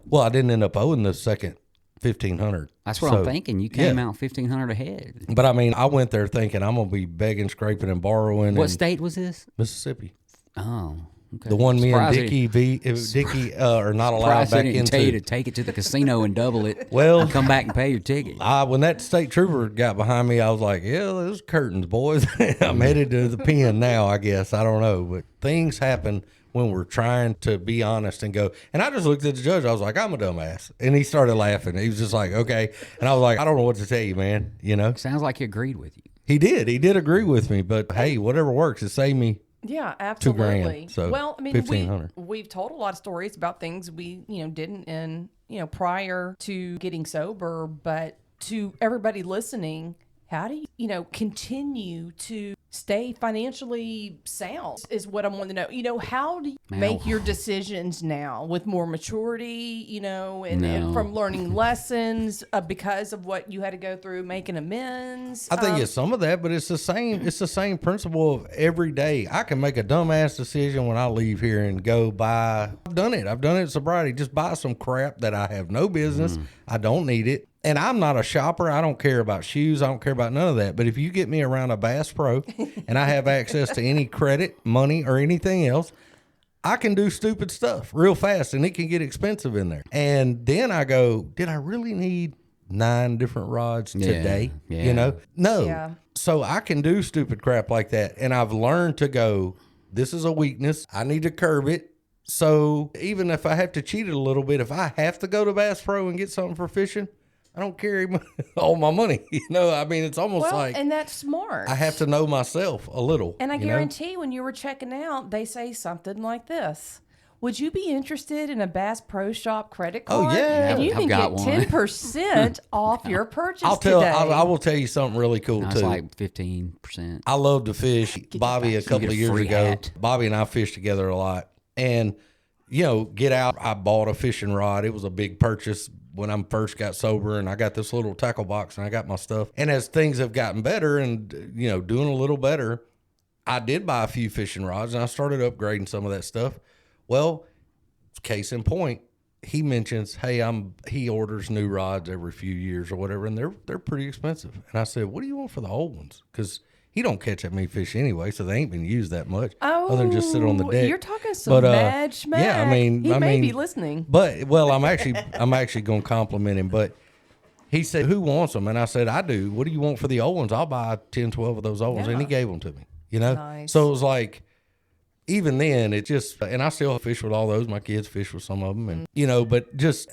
Well, I didn't end up owing the second $1,500.
That's what I'm thinking. You came out $1,500 ahead.
But I mean, I went there thinking I'm gonna be begging, scraping, and borrowing.
What state was this?
Mississippi.
Oh, okay.
The one me and
Surprised
Dickie are not allowed
surprised they
back
didn't
into.
tell you to take it to the casino and double it.
Well,
and come back and pay your ticket.
When that state trooper got behind me, I was like, yeah, those curtains, boys. I'm headed to the pen now, I guess. I don't know. But things happen when we're trying to be honest and go. And I just looked at the judge. I was like, I'm a dumbass. And he started laughing. He was just like, okay. And I was like, I don't know what to tell you, man. You know?
Sounds like he agreed with you.
He did agree with me. But hey, whatever works. It saved me.
Yeah, absolutely.
$2,000. So
well, I mean,
$1,500.
we've told a lot of stories about things we, didn't in, prior to getting sober, but to everybody listening, how do you, continue to stay financially sound is what I want to know. How do you make your decisions now with more maturity, and from learning lessons because of what you had to go through, making amends?
I think it's some of that, but it's the same principle of every day. I can make a dumbass decision when I leave here and go buy. I've done it in sobriety. Just buy some crap that I have no business. I don't need it. And I'm not a shopper. I don't care about shoes. I don't care about none of that. But if you get me around a Bass Pro and I have access to any credit, money, or anything else, I can do stupid stuff real fast and it can get expensive in there. And then I go, did I really need 9 different rods today?
Yeah.
No.
Yeah.
So I can do stupid crap like that. And I've learned to go, this is a weakness. I need to curb it. So even if I have to cheat it a little bit, if I have to go to Bass Pro and get something for fishing, I don't carry all my money. I mean, it's almost like.
And that's smart.
I have to know myself a little.
And I guarantee when you were checking out, they say something like this. Would you be interested in a Bass Pro Shop credit card?
Oh, yeah.
And you
I've
can
got
get
one.
10% off your purchase today.
I will tell you something really cool,
No,
too.
it's like 15%.
I love to fish. Bobby, a couple
get a
of years
free
ago,
hat.
Bobby and I fished together a lot. And, get out. I bought a fishing rod. It was a big purchase when I first got sober, and I got this little tackle box and I got my stuff. And as things have gotten better and, doing a little better, I did buy a few fishing rods and I started upgrading some of that stuff. Well, case in point, he mentions, hey, he orders new rods every few years or whatever, and they're pretty expensive. And I said, what do you want for the old ones? Because he don't catch at me fish anyway, so they ain't been used that much other than just sit on the deck.
You're talking some mad schmack.
Yeah, he
may be listening.
But I'm actually going to compliment him. But he said, who wants them? And I said, I do. What do you want for the old ones? I'll buy 10, 12 of those old ones. And he gave them to me.
Nice.
So it was like, even then, it just, and I still fish with all those. My kids fish with some of them. And, but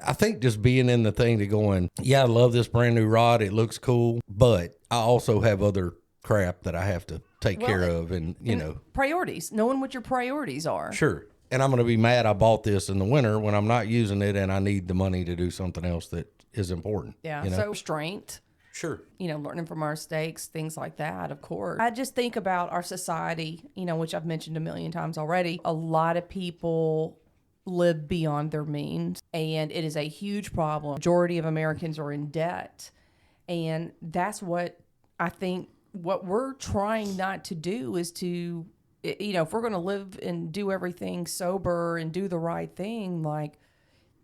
I think just being in the thing to going, yeah, I love this brand new rod. It looks cool. But I also have other crap that I have to take care of. And,
priorities, knowing what your priorities are.
Sure. And I'm going to be mad I bought this in the winter when I'm not using it and I need the money to do something else that is important.
Yeah. So restraint.
Sure.
Learning from our mistakes, things like that, of course. I just think about our society, which I've mentioned a million times already. A lot of people live beyond their means, and it is a huge problem. Majority of Americans are in debt. And that's what I think what we're trying not to do is to, if we're going to live and do everything sober and do the right thing, like,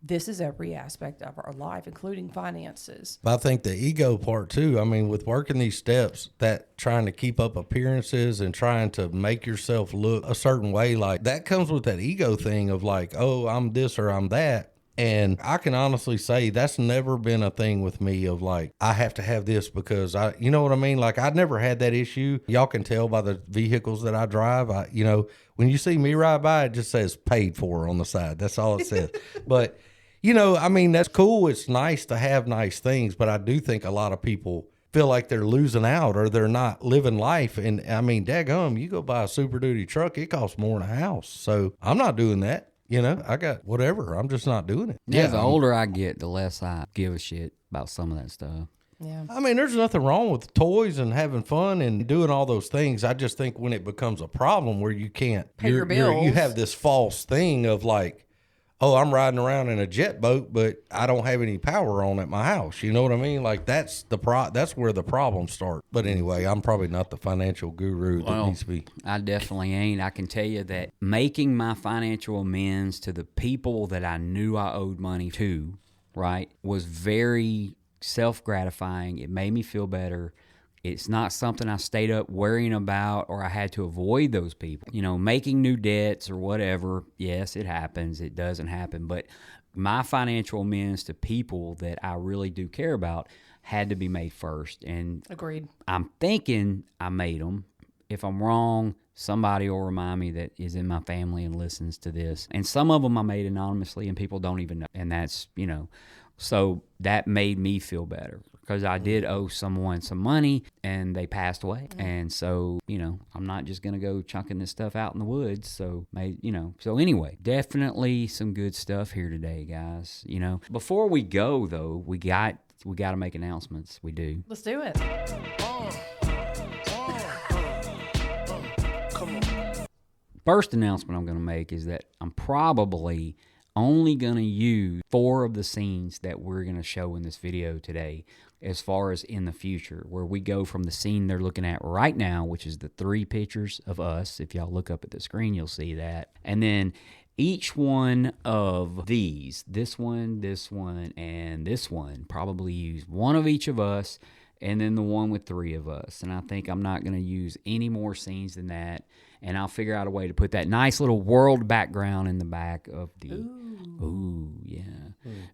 this is every aspect of our life, including finances.
But I think the ego part too. I mean, with working these steps, that trying to keep up appearances and trying to make yourself look a certain way, like that comes with that ego thing of like, oh, I'm this or I'm that. And I can honestly say that's never been a thing with me of like, I have to have this because you know what I mean? Like, I never had that issue. Y'all can tell by the vehicles that I drive. When you see me ride by, it just says paid for on the side. That's all it says. But, I mean, that's cool. It's nice to have nice things, but I do think a lot of people feel like they're losing out or they're not living life. And I mean, daggum, you go buy a Super Duty truck, it costs more than a house. So I'm not doing that. I got whatever. I'm just not doing it.
Yeah, the older I get, the less I give a shit about some of that stuff.
Yeah.
I mean, there's nothing wrong with toys and having fun and doing all those things. I just think when it becomes a problem where you can't
pay your bills,
you have this false thing of like, oh, I'm riding around in a jet boat, but I don't have any power on at my house. You know what I mean? Like that's where the problems start. But anyway, I'm probably not the financial guru that needs to be.
I definitely ain't. I can tell you that making my financial amends to the people that I knew I owed money to, right, was very self-gratifying. It made me feel better. It's not something I stayed up worrying about or I had to avoid those people. Making new debts or whatever, yes, it happens. It doesn't happen. But my financial amends to people that I really do care about had to be made first. And
agreed.
I'm thinking I made them. If I'm wrong, somebody will remind me that is in my family and listens to this. And some of them I made anonymously and people don't even know. And that's, so that made me feel better. Because I did owe someone some money and they passed away. And so, I'm not just going to go chunking this stuff out in the woods. So, so anyway, definitely some good stuff here today, guys. Before we go, though, we got to make announcements. We do.
Let's do it.
First announcement I'm going to make is that I'm probably only going to use 4 of the scenes that we're going to show in this video today as far as in the future, where we go from the scene they're looking at right now, which is the 3 pictures of us. If y'all look up at the screen, you'll see that. And then each one of these, this one, and this one, probably use one of each of us, and then the one with 3 of us. And I think I'm not going to use any more scenes than that. And I'll figure out a way to put that nice little world background in the back of the,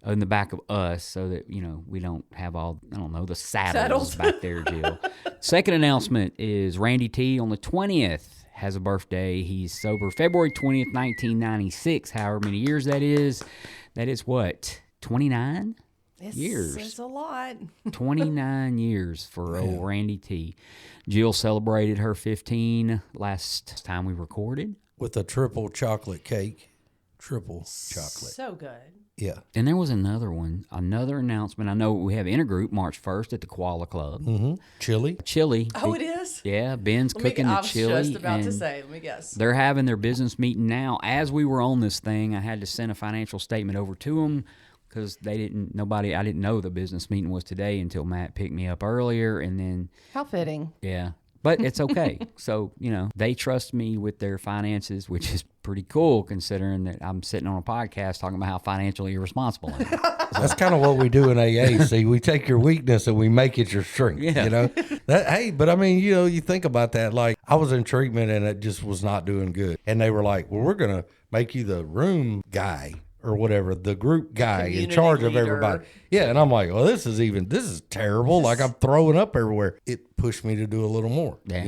in the back of us so that, we don't have all, the saddles back there, Jill. Second announcement is Randy T on the 20th has a birthday. He's sober February 20th, 1996, however many years that is. That is what, 29? Years.
It's a lot.
29 years for old Randy T. Jill celebrated her 15 last time we recorded.
With a triple chocolate cake. Triple chocolate.
So good.
Yeah.
And there was another announcement. I know we have Intergroup March 1st at the Koala Club.
Mm-hmm. Chili.
Oh, it is?
Yeah, Ben's cooking the chili.
I was just about to say, let me guess.
They're having their business meeting now. As we were on this thing, I had to send a financial statement over to them because I didn't know the business meeting was today until Matt picked me up earlier. And then.
How fitting.
Yeah. But it's okay. So, they trust me with their finances, which is pretty cool considering that I'm sitting on a podcast talking about how financially irresponsible I am.
That's kind of what we do in AA. See, we take your weakness and we make it your strength,
Yeah.
But I mean, you think about that. Like, I was in treatment and it just was not doing good. And they were like, well, we're going to make you the room guy or whatever, the group guy in charge of everybody. Yeah, and I'm like, well, this is terrible. Like, I'm throwing up everywhere. It pushed me to do a little more, and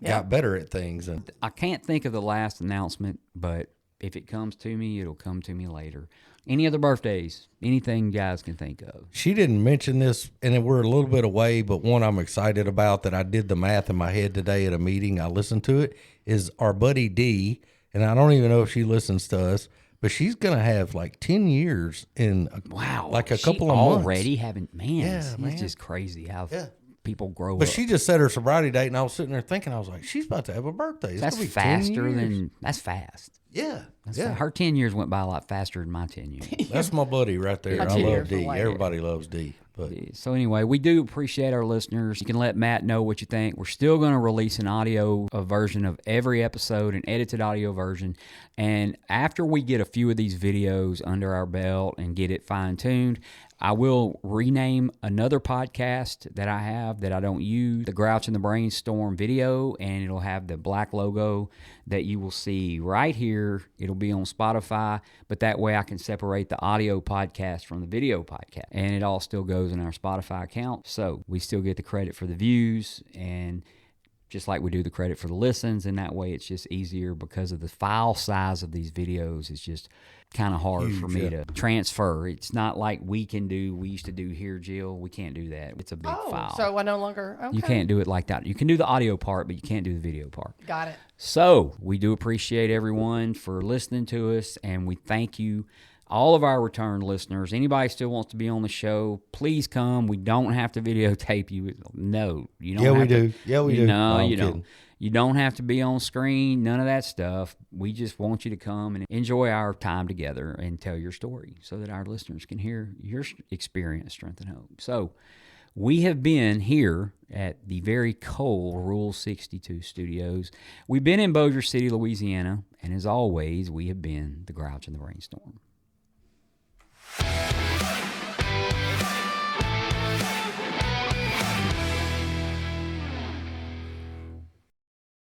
got better at things. And
I can't think of the last announcement, but if it comes to me, it'll come to me later. Any other birthdays? Anything you guys can think of?
She didn't mention this, and we're a little bit away, but one I'm excited about that I did the math in my head today at a meeting. I listened to it, is our buddy D, and I don't even know if she listens to us, but she's going to have like 10 years in a couple of months.
Already having, it's just crazy how people grow up.
But she just said her sobriety date, and I was sitting there thinking, I was like, she's about to have a birthday.
That's faster than, that's fast.
Yeah.
Her 10 years went by a lot faster than my 10 years.
That's my buddy right there. I love D. Everybody loves D. But
so anyway, we do appreciate our listeners. You can let Matt know what you think. We're still going to release an audio version of every episode, an edited audio version. And after we get a few of these videos under our belt and get it fine-tuned, I will rename another podcast that I have that I don't use, the Grouch and the Brainstorm video, and it'll have the black logo that you will see right here. It'll be on Spotify, but that way I can separate the audio podcast from the video podcast, and it all still goes in our Spotify account. So we still get the credit for the views, and just like we do the credit for the listens, and that way it's just easier because of the file size of these videos. It's just kind of hard for me to transfer. It's not like we used to do here, Jill. We can't do that. It's a big file.
So I no longer, okay.
You can't do it like that. You can do the audio part, but you can't do the video part.
Got it.
So we do appreciate everyone for listening to us, and we thank you, all of our return listeners. Anybody still wants to be on the show, please come. We don't have to videotape you. No, you don't.
yeah,
have
we
to,
do. Yeah, we do.
No,
I'm
you
kidding.
don't. You don't have to be on screen, none of that stuff. We just want you to come and enjoy our time together and tell your story so that our listeners can hear your experience, strength, and hope. So we have been here at the very cold Rule 62 studios. We've been in Bossier City, Louisiana, and as always, we have been the Grouch and the Brainstorm.